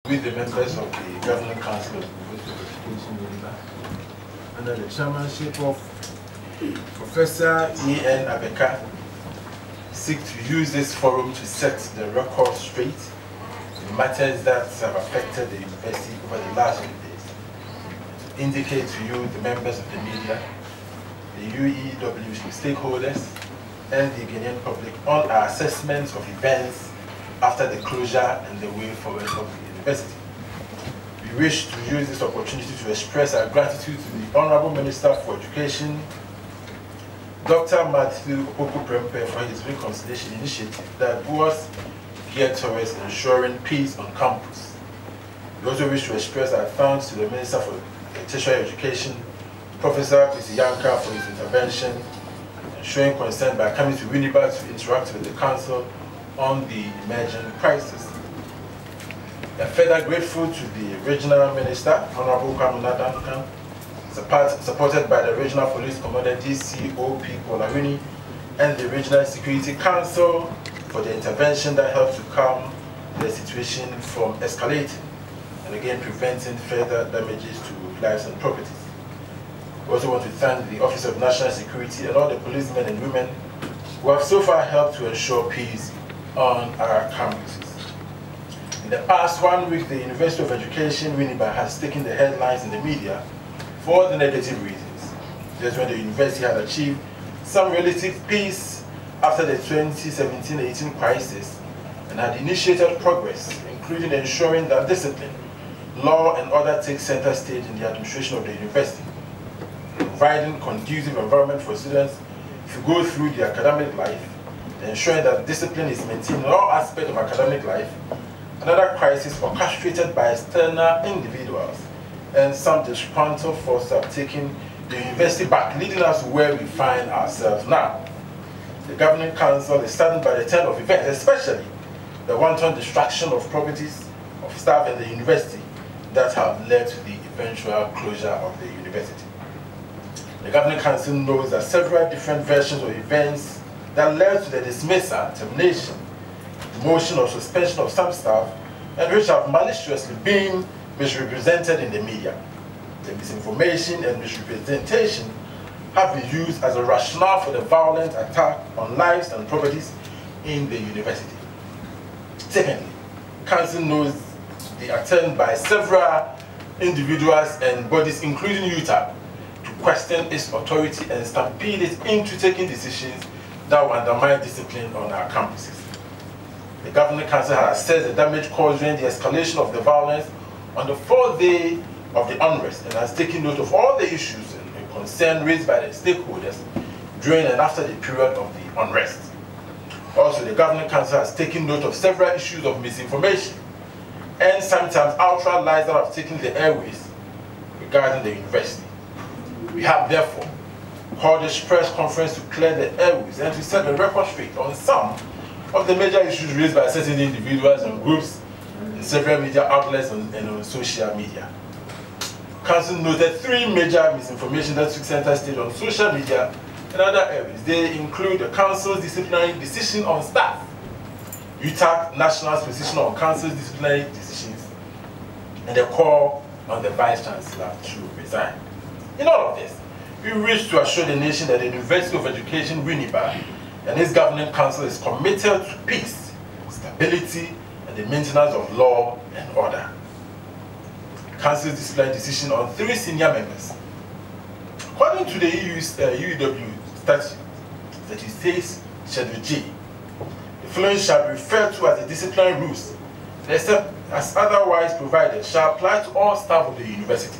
with the members of the Governing Council of the University of Education, UEW, under the chairmanship of Professor E.N. Abeka, seek to use this forum to set the record straight in matters that have affected the university over the last few days. To indicate to you, the members of the media, the UEW stakeholders, and the Ghanaian public on our assessments of events after the closure and the way forward of the university. We wish to use this opportunity to express our gratitude to the Honorable Minister for Education, Dr. Matthew Opoku-Prempeh, for his reconciliation initiative that was geared towards ensuring peace on campus. We also wish to express our thanks to the Minister for Tertiary Education, Professor Yanka, for his intervention and showing concern by coming to Winneba to interact with the Council on the emerging crisis. We are further grateful to the Regional Minister, Honorable Kwamina Duncan, supported by the Regional Police Commander DCOP Polawini and the Regional Security Council for the intervention that helped to calm the situation from escalating and again preventing further damages to lives and properties. We also want to thank the Office of National Security and all the policemen and women who have so far helped to ensure peace on our campuses. In the past 1 week, the University of Education, Winneba, has taken the headlines in the media for the negative reasons. Just when the university had achieved some relative peace after the 2017-18 crisis and had initiated progress, including ensuring that discipline, law and order take center stage in the administration of the university, providing conducive environment for students to go through the academic life, ensuring that discipline is maintained in all aspects of academic life. Another crisis orchestrated by external individuals and some disgruntled forces have taken the university back, leading us to where we find ourselves now. The Governing Council is saddened by the turn of events, especially the wanton destruction of properties of staff in the university that have led to the eventual closure of the university. The Governing Council knows that several different versions of events that led to the dismissal, termination, demotion or suspension of some staff, and which have maliciously been misrepresented in the media. The misinformation and misrepresentation have been used as a rationale for the violent attack on lives and properties in the university. Secondly, Council knows the attempt by several individuals and bodies, including UTAB, to question its authority and stampede it into taking decisions that will undermine discipline on our campuses. The Governing Council has assessed the damage caused during the escalation of the violence on the 4th day of the unrest and has taken note of all the issues and concern raised by the stakeholders during and after the period of the unrest. Also, the Governing Council has taken note of several issues of misinformation and sometimes outright lies that have taken the airways regarding the university. We have therefore called this press conference to clear the airways and to set the record straight on some of the major issues raised by certain individuals and groups in several media outlets and on social media. Council noted 3 major misinformation that took center stage on social media and other areas. They include the Council's disciplinary decision on staff, UTAC National's position on Council's disciplinary decisions, and the call on the Vice Chancellor to resign. In all of this, we wish to assure the nation that the University of Education, Winneba, and its Governing Council is committed to peace, stability, and the maintenance of law and order. Council's disciplinary decision on 3 senior members. According to the UEW statute, that it says Schedule G, the following shall be referred to as the disciplinary rules, except as otherwise provided, shall apply to all staff of the university.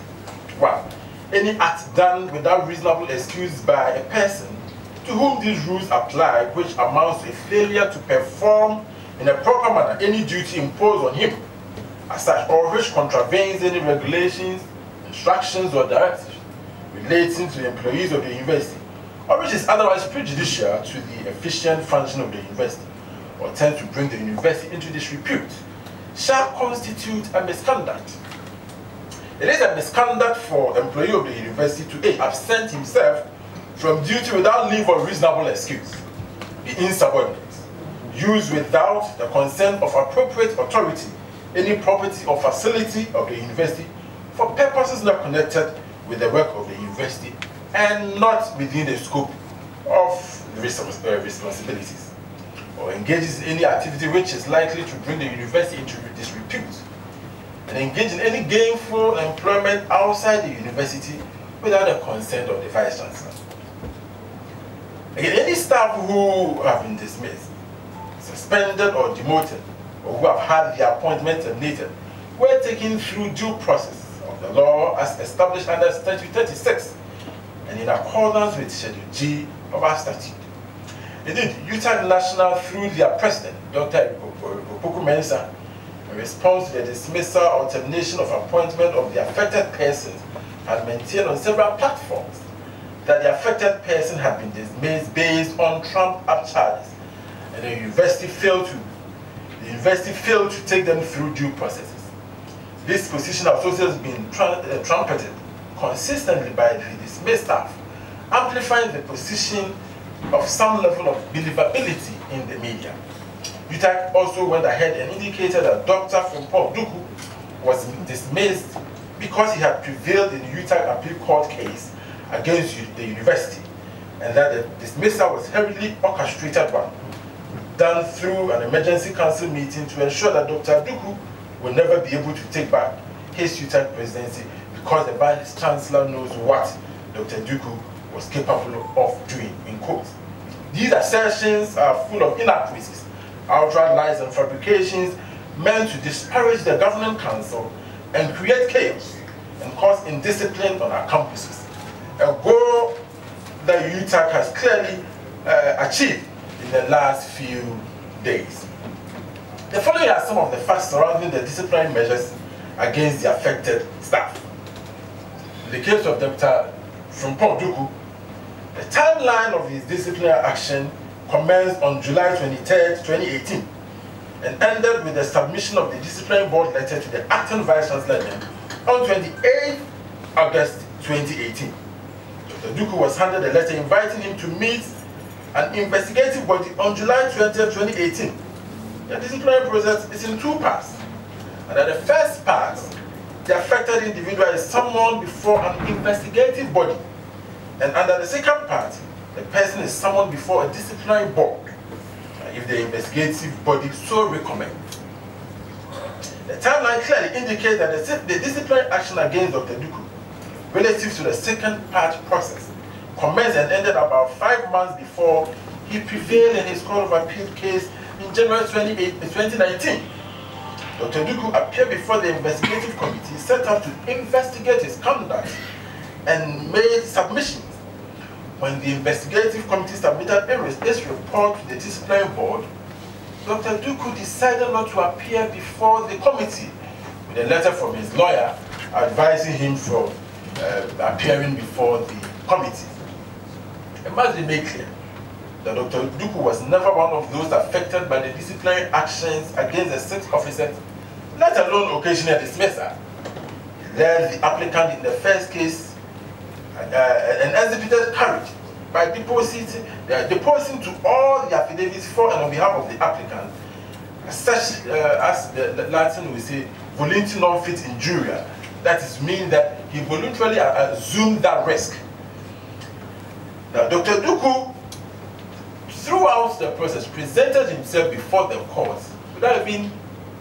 1. Any act done without reasonable excuse by a person to whom these rules apply, which amounts to a failure to perform in a proper manner any duty imposed on him as such, or which contravenes any regulations, instructions, or directives relating to the employees of the university, or which is otherwise prejudicial to the efficient function of the university, or tends to bring the university into disrepute, shall constitute a misconduct. It is a misconduct for an employee of the university to A. absent himself from duty without leave or reasonable excuse, be insubordinate, use without the consent of appropriate authority any property or facility of the university for purposes not connected with the work of the university and not within the scope of the responsibilities, or engages in any activity which is likely to bring the university into disrepute, and engage in any gainful employment outside the university without the consent of the Vice Chancellor. Again, any staff who have been dismissed, suspended or demoted, or who have had their appointment terminated, were taken through due process of the law as established under Statute 36 and in accordance with Schedule G of our statute. Indeed, UTAG National, through their president, Dr. Opoku Mensah, in response to the dismissal or termination of appointment of the affected persons, had maintained on several platforms that the affected person had been dismissed based on trumped-up charges, and the university failed to take them through due processes. This position has also been trumpeted consistently by the dismissed staff, amplifying the position of some level of believability in the media. UTAG also went ahead and indicated that Dr. Frimpong Duku was dismissed because he had prevailed in the UTAG appeal court case against the university, and that the dismissal was heavily orchestrated one, done through an emergency council meeting to ensure that Dr. Duku will never be able to take back his UTAG presidency because the Vice Chancellor knows what Dr. Duku was capable of doing, in quote. These assertions are full of inaccuracies, outright lies and fabrications meant to disparage the governing council and create chaos and cause indiscipline on our campuses, a goal that UTAG has clearly achieved in the last few days. The following are some of the facts surrounding the disciplinary measures against the affected staff. In the case of Dr. Frimpong Duku, the timeline of his disciplinary action commenced on July 23, 2018, and ended with the submission of the disciplinary board letter to the acting Vice Chancellor on 28 August 2018. Dr. Duku was handed a letter inviting him to meet an investigative body on July 20, 2018. The disciplinary process is in two parts. And at the first part, the affected individual is summoned before an investigative body. And under the second part, the person is summoned before a disciplinary board, if the investigative body so recommends. The timeline clearly indicates that the disciplinary action against Dr. Duku, relative to the second part process, commenced and ended about 5 months before he prevailed in his Court of Appeal case in January 2019. Dr. Duku appeared before the investigative committee set up to investigate his conduct and made submissions. When the investigative committee submitted its report to the disciplinary board, Dr. Duku decided not to appear before the committee, with a letter from his lawyer advising him from appearing before the committee. It must be made clear that Dr. Duku was never one of those affected by the disciplinary actions against the 6 officers, let alone occasional dismissal. He led the applicant in the first case and exhibited courage by deposing to all the affidavits for and on behalf of the applicant, such as the Latin will say, volunti non fit injuria. That is, mean that he voluntarily assumed that risk. Now, Dr. Duku, throughout the process, presented himself before the court without even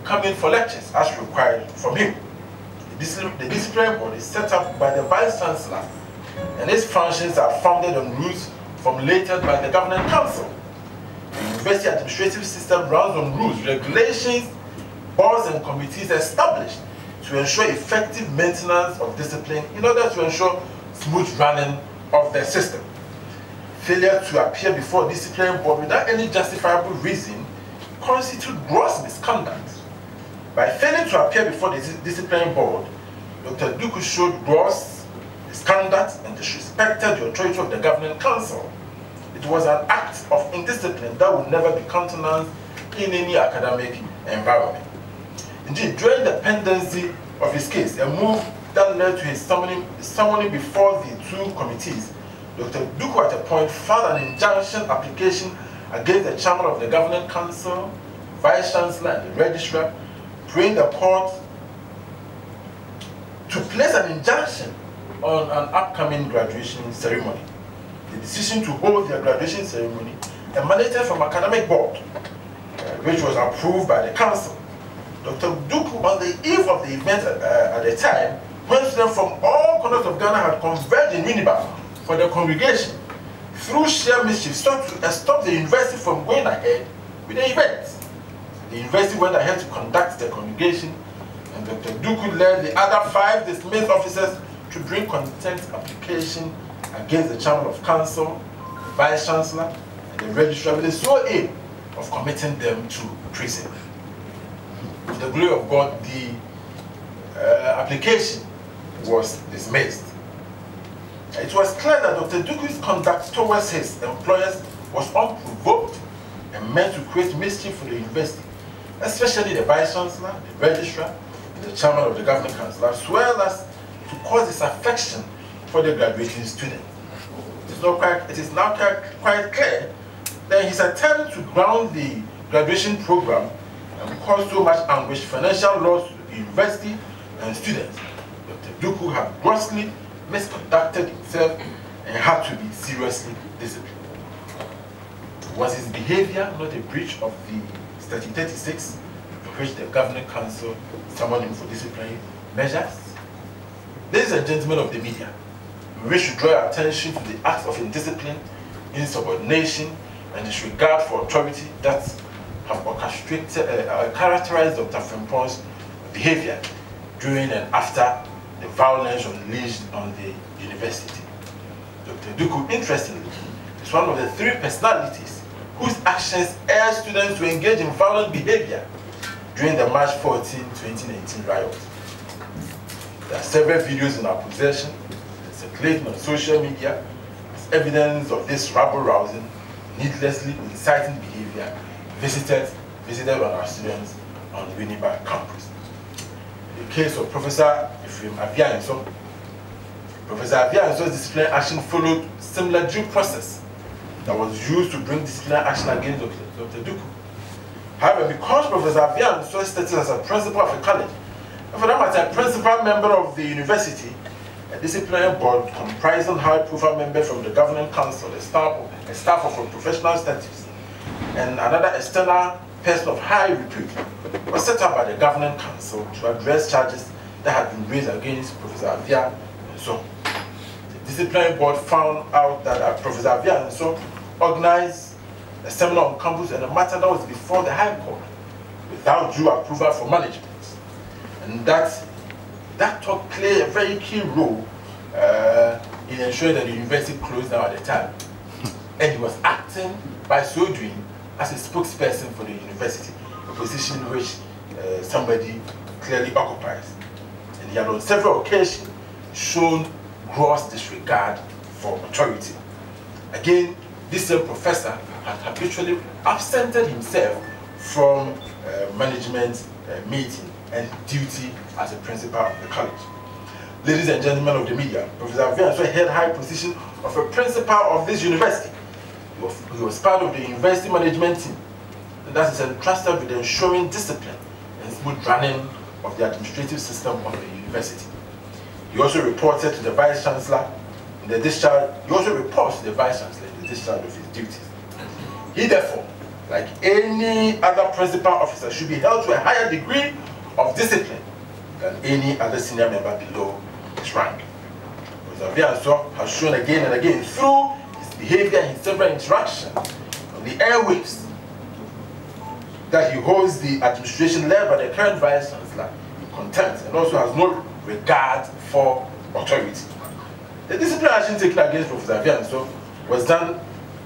coming for lectures as required from him. The disciplinary board is set up by the Vice Chancellor, and its functions are founded on rules formulated by the Governing Council. The university administrative system runs on rules, regulations, boards and committees established to ensure effective maintenance of discipline in order to ensure smooth running of the system. Failure to appear before a disciplinary board without any justifiable reason constitutes gross misconduct. By failing to appear before the disciplinary board, Dr. Duku showed gross misconduct and disrespected the authority of the Governing Council. It was an act of indiscipline that would never be countenanced in any academic environment. Indeed, during the pendency of his case, a move that led to his summoning before the two committees, Dr. Duku at a point filed an injunction application against the chairman of the Governing Council, Vice Chancellor, and the registrar, praying the court to place an injunction on an upcoming graduation ceremony. The decision to hold their graduation ceremony emanated from academic board, which was approved by the council. Dr. Duku, on the eve of the event at the time, when students from all corners of Ghana had converged in Winneba for the congregation, through sheer mischief, sought to stop the university from going ahead with the event. The university went ahead to conduct the congregation, and Dr. Duku led the other 5 dismissed officers to bring contempt application against the chairman of council, the vice chancellor, and the registrar with the sole aim of committing them to prison. To the glory of God, the application was dismissed. It was clear that Dr. Duku's conduct towards his employers was unprovoked and meant to create mischief for the university, especially the vice chancellor, the registrar, and the chairman of the governing council, as well as to cause disaffection for the graduating student. It is now quite clear that his attempt to ground the graduation program and caused so much anguish, financial loss to the university and students. Dr. Duku had grossly misconducted himself and had to be seriously disciplined. Was his behavior not a breach of the Statute 36, for which the governing council summoned him for disciplinary measures? Ladies and gentlemen of the media, we wish to draw your attention to the acts of indiscipline, insubordination, and disregard for authority that have orchestrated, characterized Dr. Frimpont's behavior during and after the violence unleashed on the university. Dr. Duku, interestingly, is one of the 3 personalities whose actions urged students to engage in violent behavior during the March 14, 2019 riot. There are several videos in our possession and circulating on social media as evidence of this rabble-rousing, needlessly inciting behavior visited on our students on Winneba campus. In the case of Professor Avianso, Professor Avianso's disciplinary action followed similar due process that was used to bring disciplinary action against Dr. Duku. However, because Professor Avianso's status as a principal of a college, and for that matter, a principal member of the university, a disciplinary board comprising high-profile members from the governing council, a staff of professional status, and another external person of high repute, was set up by the governing council to address charges that had been raised against Professor Avia. And so, the disciplinary board found out that Professor Avia and so organized a seminar on campus and a matter that was before the High Court without due approval from management. And that played a very key role in ensuring that the university closed down at the time. And he was acting by so doing as a spokesperson for the university, a position which somebody clearly occupies. And he had on several occasions shown gross disregard for authority. Again, this same professor had habitually absented himself from management meeting and duty as a principal of the college. Ladies and gentlemen of the media, Professor Avianso held high position of a principal of this university. He was part of the university management team, and that is entrusted with ensuring discipline and smooth running of the administrative system of the university. He also reported to the vice chancellor in the discharge. He also reports to the vice chancellor in the discharge of his duties. He therefore, like any other principal officer, should be held to a higher degree of discipline than any other senior member below his rank. Professor Avianso has shown again and again through his behavior in several interactions on the airwaves that he holds the administration led by the current vice chancellor in contempt and also has no regard for authority. The disciplinary action taken against Professor Avianso was done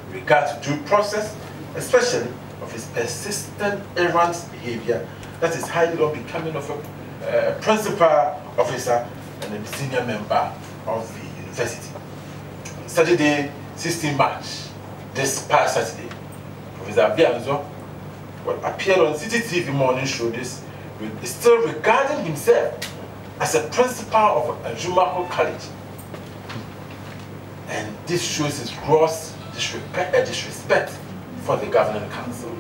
in regard to due process, especially of his persistent errant behavior that is highly unbecoming of a principal officer and a senior member of the university. On Saturday, 16 March, this past Saturday, Professor Avianso appeared on CTTV morning show this, still regarding himself as a principal of Ajumaho College. And this shows his gross disrespect for the governing council.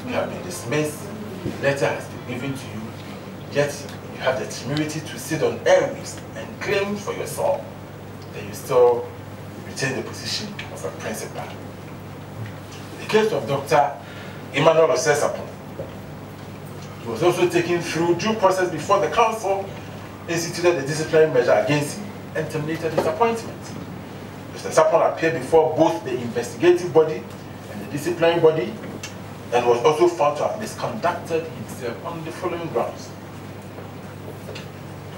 You have been dismissed, the letter has been given to you, yet you have the temerity to sit on airwaves and claim for yourself that you still retain the position of a principal. The case of Dr. Emmanuel Osesapon, he was also taken through due process before the council instituted a disciplinary measure against him and terminated his appointment. Mr. Sapon appeared before both the investigative body and the disciplinary body and was also found to have misconducted himself on the following grounds.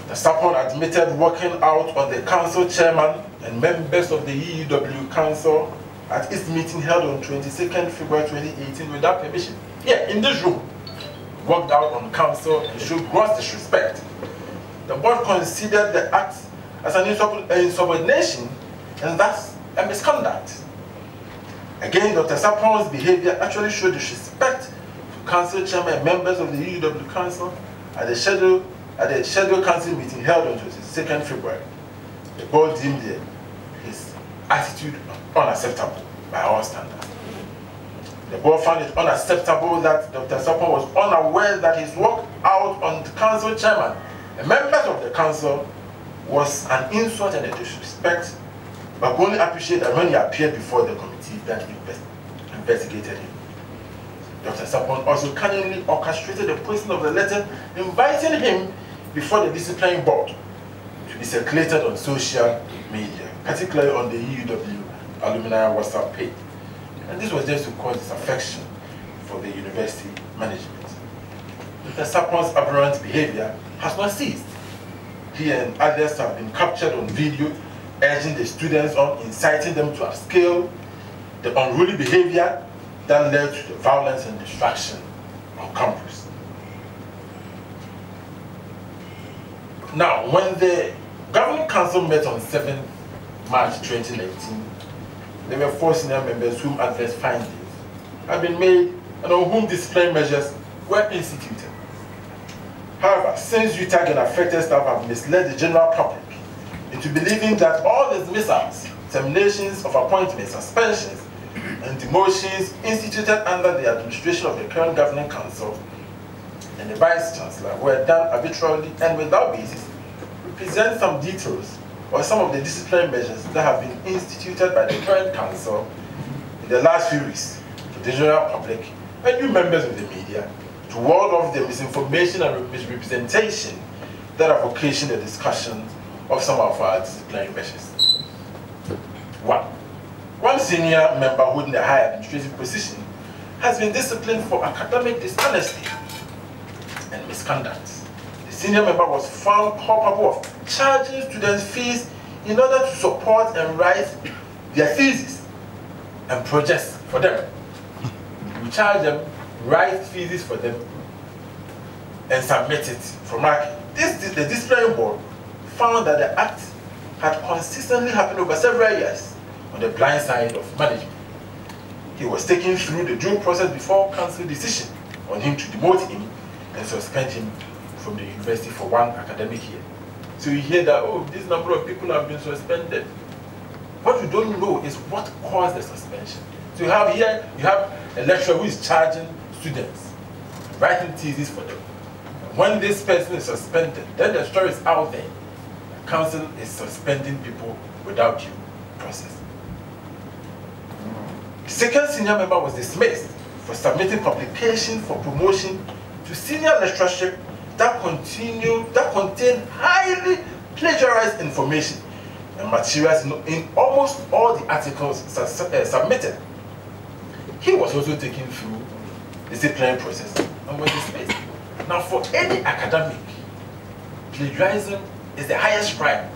Mr. Sapon admitted working out on the council chairman and members of the UEW council at its meeting held on 22nd February 2018 without permission. Here, in this room, worked out on council and showed gross disrespect. The board considered the act as an insubordination and thus a misconduct. Again, Dr. Sapon's behavior actually showed disrespect to council chairman and members of the UEW council at the scheduled council meeting held on 22nd February. The board deemed his attitude unacceptable by all standards. The board found it unacceptable that Dr. Sapon was unaware that his work out on the council chairman and members of the council was an insult and a disrespect, but only appreciate that when he appeared before the committee that investigated him. Dr. Sapon also cunningly orchestrated the posting of the letter inviting him before the disciplinary board to be circulated on social media, particularly on the UEW alumni WhatsApp page. And this was just to cause disaffection for the university management. Dr. Sapon's aberrant behavior has not ceased. He and others have been captured on video, urging the students on, inciting them to upscale the unruly behavior that led to the violence and destruction on campus. Now, when the Governing Council met on 7 March 2019, there were 4 senior members whom adverse findings had been made and on whom disciplinary measures were instituted. However, since UTAG and affected staff have misled the general public into believing that all dismissals, terminations of appointments, suspensions, and demotions instituted under the administration of the current Governing Council and the Vice Chancellor were done arbitrarily and without basis, we present some details or some of the disciplinary measures that have been instituted by the current council in the last few weeks to the general public and you members of the media to ward off the misinformation and misrepresentation that have occasioned the discussion of some of our disciplinary measures. 1 senior member holding a high administrative position has been disciplined for academic dishonesty and misconduct. The senior member was found culpable of charging students fees in order to support and write their thesis and projects for them. We charge them, write thesis for them, and submit it for marking. The disciplinary board found that the act had consistently happened over several years on the blind side of management. He was taken through the due process before council decision on him to demote him and suspend him from the university for 1 academic year. So you hear that, oh, this number of people have been suspended. What you don't know is what caused the suspension. So you have here, you have a lecturer who is charging students, writing theses for them. And when this person is suspended, then the story is out there. The council is suspending people without due process. The second senior member was dismissed for submitting publication for promotion to senior lectureship that contained highly plagiarized information and materials in almost all the articles submitted. He was also taken through the disciplinary process and was dismissed. Now, for any academic, plagiarism is the highest crime.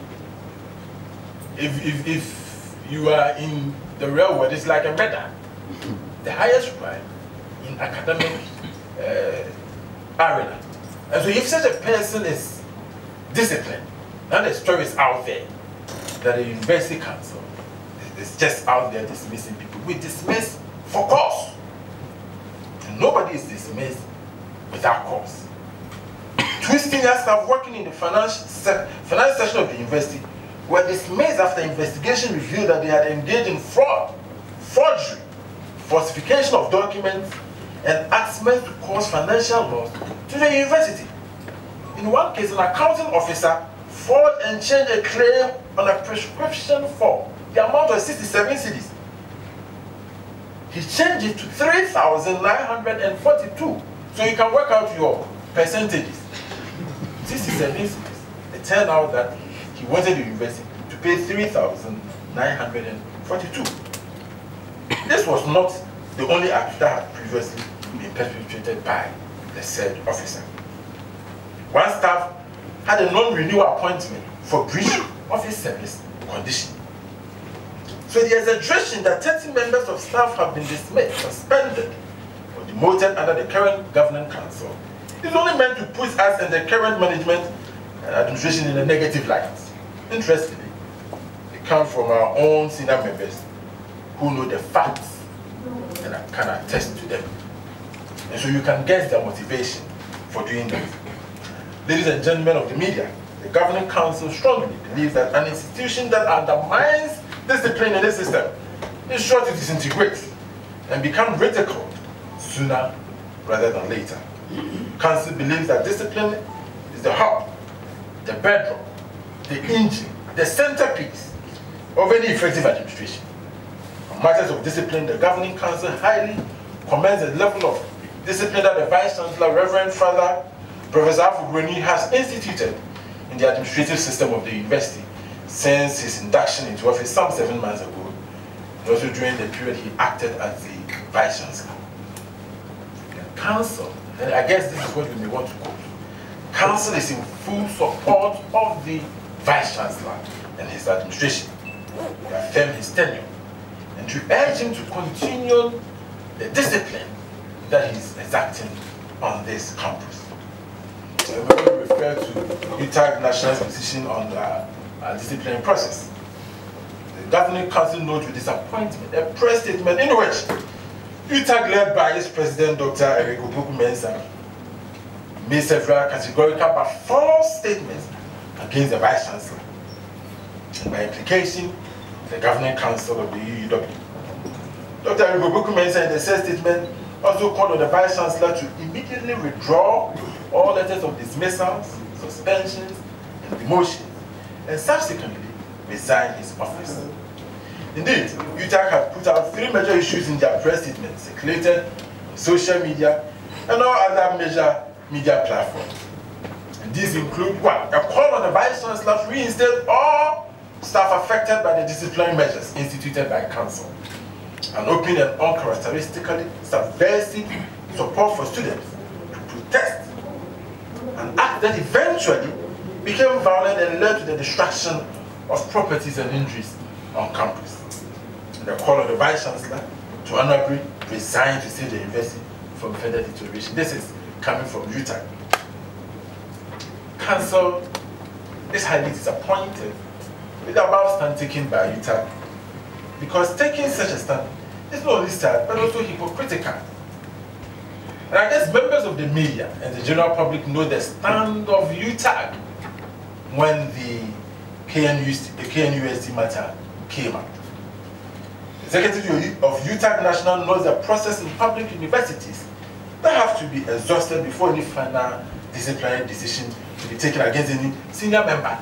If you are in the real world, it's like a murder. The highest crime in academic arena. And so if such a person is disciplined, now the story is out there that the university council is just out there dismissing people. We dismiss for cause. And nobody is dismissed without cause. 2 senior staff working in the finance section of the university were dismissed after investigation revealed that they had engaged in fraud, forgery, falsification of documents, and acts meant to cause financial loss to the university. In one case, an accounting officer forged and changed a claim on a prescription form. The amount was 67 cedis. He changed it to 3,942. So you can work out your percentages. 67 cedis. It turned out that he wanted the university to pay 3,942. This was not the only act that had previously been perpetrated by the said officer. One staff had a non-renewal appointment for breach of his service condition. So the exaggeration that 30 members of staff have been dismissed, suspended, or demoted under the current governing council is only meant to put us and the current management and administration in a negative light. Interestingly, it comes from our own senior members who know the facts and can attest to them. And so you can guess their motivation for doing that. Ladies and gentlemen of the media, the governing council strongly believes that an institution that undermines discipline in the system is sure to disintegrate and become ridiculed sooner rather than later. Council believes that discipline is the hub, the bedrock, the engine, the centerpiece of any effective administration. On matters of discipline, the governing council highly commends the level of discipline that the Vice Chancellor, Reverend Father Professor Afugroni, has instituted in the administrative system of the university since his induction into office some 7 months ago, and also during the period he acted as the Vice Chancellor. The Council, and I guess this is what we may want to quote, Council is in full support of the Vice Chancellor and his administration to affirm his tenure and to urge him to continue the discipline that he is exacting on this campus. So when we refer to UTAG National's position on the disciplinary process, the governing council notes with disappointment a press statement in which UTAG, led by its president, Dr. Eric Obuku-Mensah, made several categorical but false statements against the Vice Chancellor, and by implication, the governing council of the UEW. Dr. Eric Obuku-Mensah, in the said statement, also called on the Vice Chancellor to immediately withdraw all letters of dismissals, suspensions, and demotions, and subsequently resign his office. Indeed, UTAG have put out 3 major issues in their press statements circulated on social media and all other major media platforms. And these include 1. A call on the Vice Chancellor to reinstate all staff affected by the disciplinary measures instituted by Council, an open and uncharacteristically subversive support for students to protest, an act that eventually became violent and led to the destruction of properties and injuries on campus. And the call of the Vice Chancellor to honorably resign to save the university from further deterioration. This is coming from UTAG. Council is highly disappointed with the above stand taken by UTAG, because taking such a stand is not only sad but also hypocritical. And I guess members of the media and the general public know the stand of UTAG when the KNUST matter came up. The Secretary of UTAG National knows the process in public universities that have to be exhausted before any final disciplinary decision to be taken against any senior member.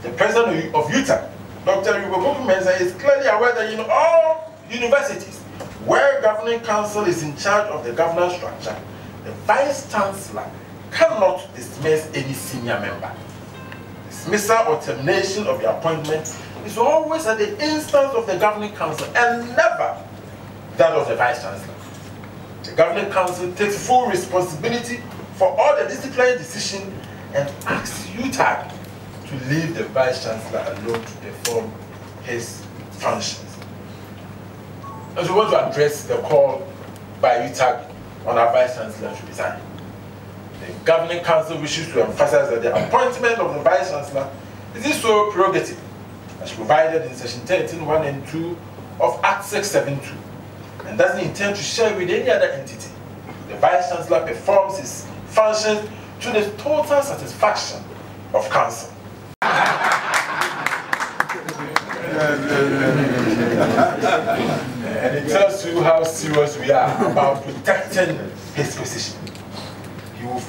The president of UTAG, Dr. Obuku-Mensah, is clearly aware that in all universities where governing council is in charge of the governance structure, the Vice Chancellor cannot dismiss any senior member. Dismissal or termination of the appointment is always at the instance of the governing council and never that of the Vice Chancellor. The governing council takes full responsibility for all the disciplinary decisions and asks UTAG to leave the Vice Chancellor alone to perform his functions. And so we want to address the call by UTAG on our Vice Chancellor to resign. The governing council wishes to emphasize that the appointment of the Vice Chancellor is his sole prerogative, as provided in section 13(1) and 2 of Act 672, and doesn't intend to share with any other entity. The Vice Chancellor performs his functions to the total satisfaction of council. And it tells you how serious we are about protecting his position.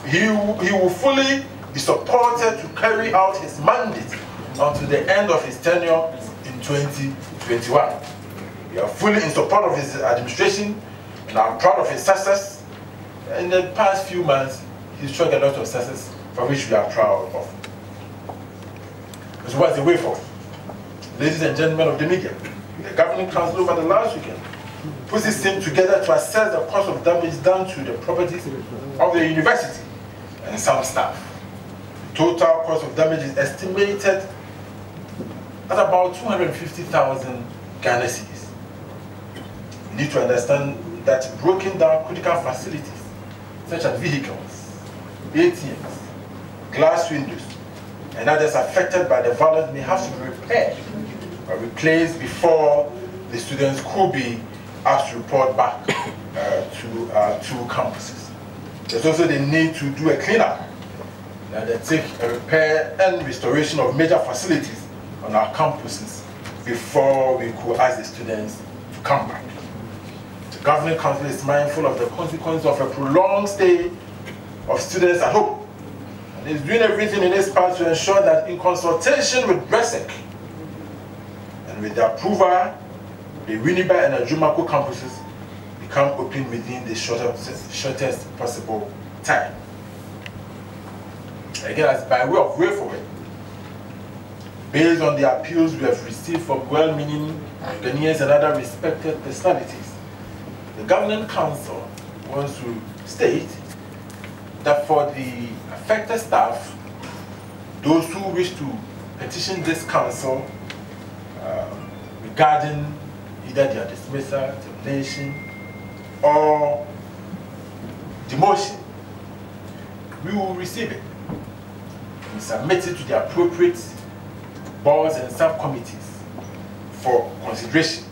He will fully be supported to carry out his mandate until the end of his tenure in 2021. We are fully in support of his administration and are proud of his success. In the past few months, he's struck a lot of success for which we are proud of. So what's the way forward? Ladies and gentlemen of the media, the Governing Council over the last weekend put this team together to assess the cost of damage done to the properties of the university and some staff. The total cost of damage is estimated at about 250,000 Ghana cedis. You need to understand that broken down critical facilities such as vehicles, ATMs, glass windows, and others affected by the violence may have to be repaired or replaced before the students could be asked to report back to our two campuses. There's also the need to do a cleanup and take a repair and restoration of major facilities on our campuses before we could ask the students to come back. The Governing Council is mindful of the consequences of a prolonged stay of students at home and is doing everything in its part to ensure that in consultation with BRESEC and with the approval, the Winneba and Ajumako campuses become open within the shortest possible time. Again, as by way of way forward, based on the appeals we have received from well-meaning Ghanaians and other respected personalities, the Governing Council wants to state that for the affected staff, those who wish to petition this council regarding either their dismissal, termination, or demotion, we will receive it and submit it to the appropriate boards and subcommittees for consideration.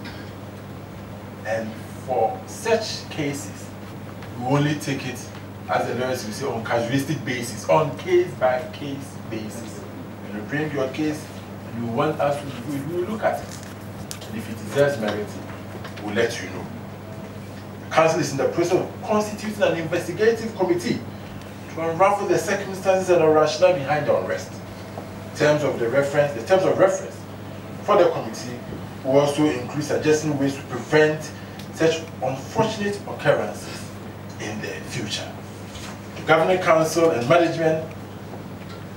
And for such cases, we only take it, as the lawyers will say, on casuistic basis, on case-by-case basis. When you bring your case and you want us to review, we will look at it. And if it deserves merit, we'll let you know. The Council is in the process of constituting an investigative committee to unravel the circumstances and the rationale behind the unrest. The terms of reference for the committee will also include suggesting ways to prevent such unfortunate occurrences in the future. The Governing Council and management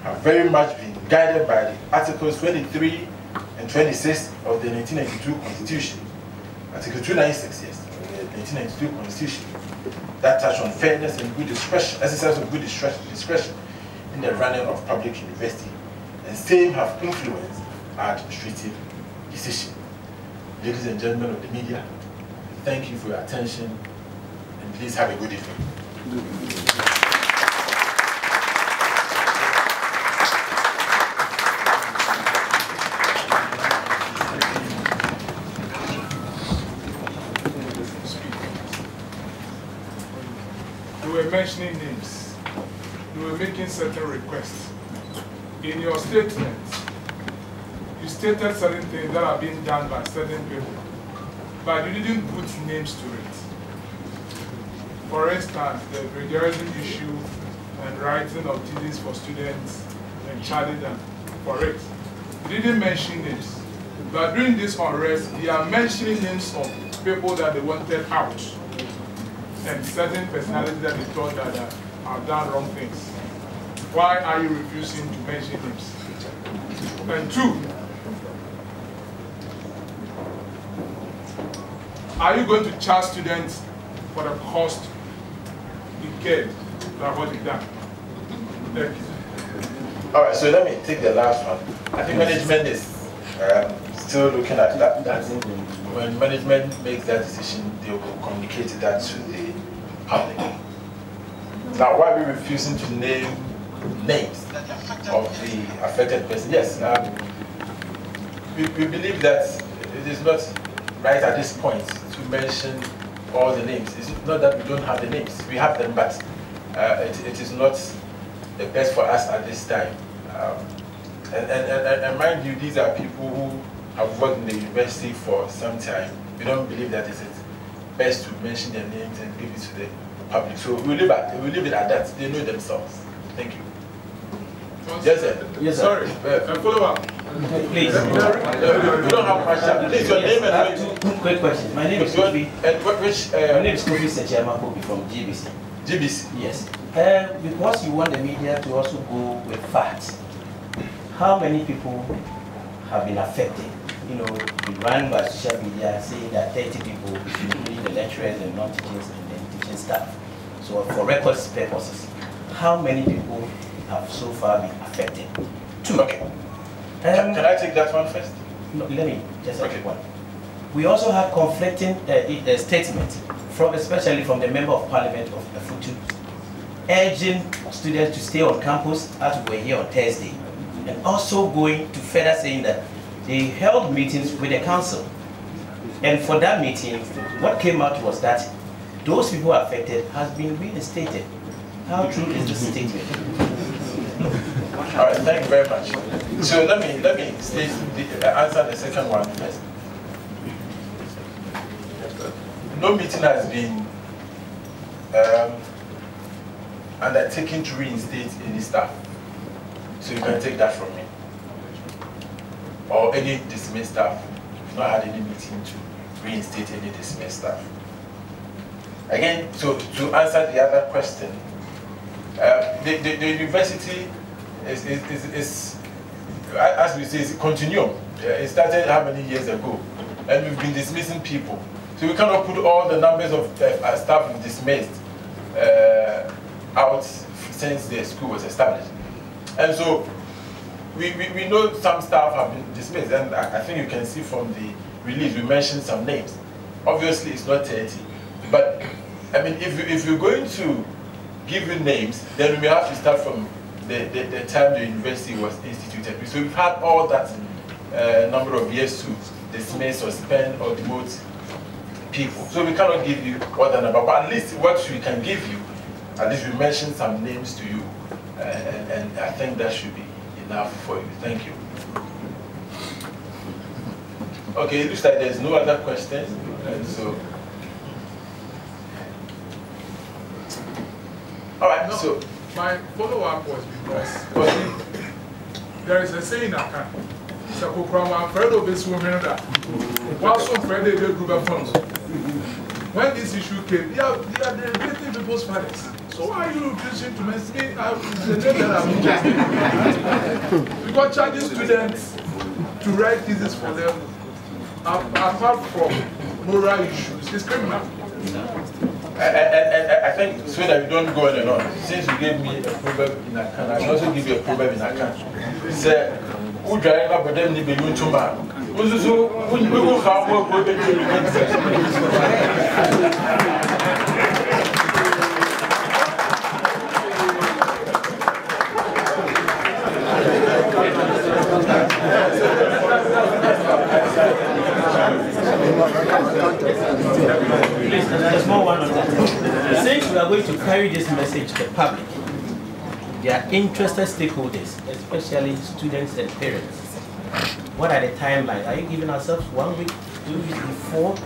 have very much been guided by the Articles 23 and 26 of the 1992 Constitution, Article 296, yes, of the 1992 Constitution, that touch on fairness and good discretion, exercise of good discretion in the running of public university, and same have influenced our administrative decision. Ladies and gentlemen of the media, thank you for your attention, and please have a good evening. You were mentioning names. You were making certain requests. In your statement, you stated certain things that are being done by certain people, but you didn't put names to it. For instance, the plagiarism issue and writing of theses for students and charging them for it. You didn't mention names. But during this unrest, you are mentioning names of people that they wanted out and certain personalities that they thought that have done wrong things. Why are you refusing to mention names? And two, are you going to charge students for the cost incurred by what they've done? Thank you. All right, so let me take the last one. I think management is still looking at that. When management makes that decision, they will communicate that to the public. Now, why are we refusing to name names of the affected person? Yes, we believe that it is not right at this point to mention all the names. It's not that we don't have the names. We have them, but it is not the best for us at this time. And mind you, these are people who have worked in the university for some time. We don't believe that it is best to mention their names and give it to the public. So we'll leave it at that. They know themselves. Thank you. Yes, sir. Yes, sir. Sorry, follow up. Please. You don't have much time. Please, your name I have and two quick questions. My name is Kofi. And which? My name is Kofi Sechema Kofi from GBC. GBC. Yes. Because you want the media to also go with facts, how many people have been affected? You know, we ran by social media saying that 30 people, including the lecturers and non-teachers and the teaching staff. So for records purposes, how many people have so far been affected? Two. Okay. Can I take that one first? No, let me just take one. We also had conflicting statements, especially from the Member of Parliament of Afutu, urging students to stay on campus as we were here on Thursday, and also going to further saying that they held meetings with the council. And for that meeting, what came out was that those people affected has been reinstated. How true is this statement? All right, thank you very much. So let me answer the second one first. No meeting has been undertaken to reinstate any staff. So you can take that from me. Or any dismissed staff. We've not had any meeting to reinstate any dismissed staff. Again, so to answer the other question, the university is, as we say, is a continuum. It started how many years ago? And we've been dismissing people. So we cannot put all the numbers of staff we've dismissed out since the school was established. And so we know some staff have been dismissed, and I think you can see from the release, we mentioned some names. Obviously, it's not 30, but I mean, if you're going to give you names, then we have to start from the time the university was instituted. So we've had all that number of years to dismiss, suspend, or demote people. So we cannot give you all the number, but at least what we can give you, at least we mentioned some names to you, and I think that should be enough for you. Thank you. Okay, it looks like there's no other questions, and so. All right, No, so. My follow-up was because there is a saying I can. So, when this issue came, they are delegating people's fathers. So why are you refusing to mention me? The name that I'm interested. Because charging students to write thesis for them, apart from moral issues, is criminal. I think so that we don't go on and on. Since you gave me a proverb in Akan, I can also give you a proverb in Akan. Say, who drive up with them need be to man. We will have more proverb to Please, there's more one on that. Since we are going to carry this message to the public, there are interested stakeholders, especially students and parents. What are the timelines? Are you giving ourselves 1 week, 2 weeks before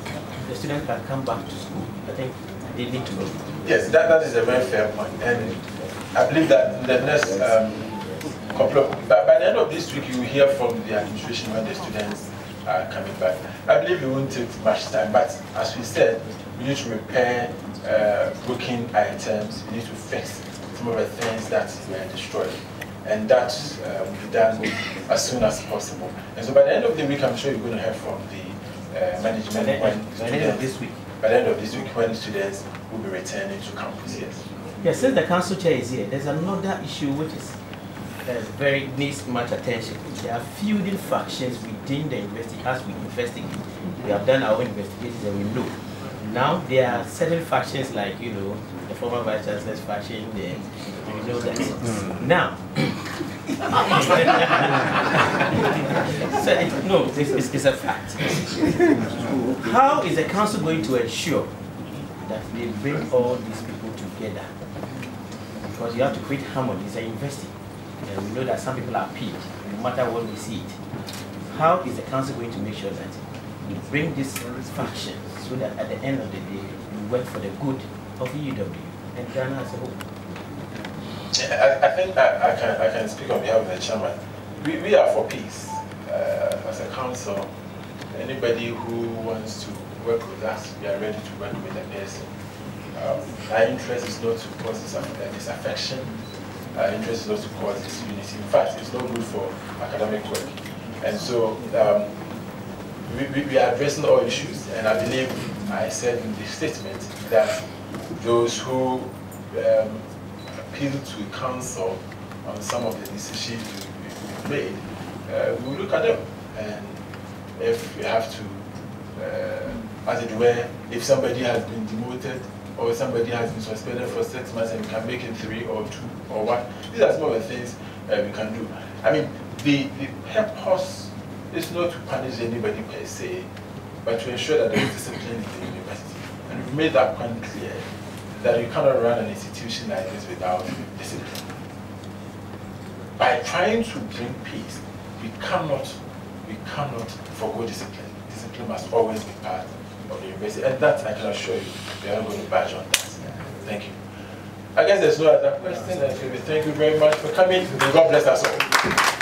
the student can come back to school? I think they need to know. Yes, that is a very fair point. And I believe that in the next couple of, by the end of this week, you will hear from the administration when the students are coming back. I believe it won't take much time, but as we said, we need to repair broken items, we need to fix some of the things that were destroyed. And that will be done as soon as possible. And so by the end of the week, I'm sure you're going to hear from the management by the end of this week. By the end of this week, when students will be returning to campus, yes. Yes, since the council chair is here, there's another issue which is very needs much attention. There are feuding factions within the university as we investigate. We have done our own investigations and we know. Now there are certain factions like, you know, the former vice chancellor's faction, we know that. Now, so it's a fact. How is the council going to ensure that they bring all these people together? Because you have to create harmony. It's an university. And we know that some people are peeved, no matter what we see it. How is the council going to make sure that we bring this faction so that at the end of the day, we work for the good of UEW and Ghana as a whole? I think I can speak on behalf of the chairman. We are for peace. As a council, anybody who wants to work with us, we are ready to work with the person. Our interest is not to cause disaffection. Our interest is not to cause disunity. In fact, it's not good for academic work. And so we are addressing all issues. And I believe I said in the statement that those who appeal to council on some of the decisions we made, we will look at them. And if we have to, as it were, if somebody has been demoted or somebody has been suspended for 6 months and we can make it 3 or 2 or 1, these are some of the things we can do. I mean, the purpose is not to punish anybody per se, but to ensure that there is discipline in the university. And we've made that point clear, that you cannot run an institution like this without discipline. By trying to bring peace, we cannot forgo discipline. Discipline must always be part of the university, and that I can assure you, we are not going to budge on that. Thank you. I guess there's no other question. Thank you very much for coming. God bless us all.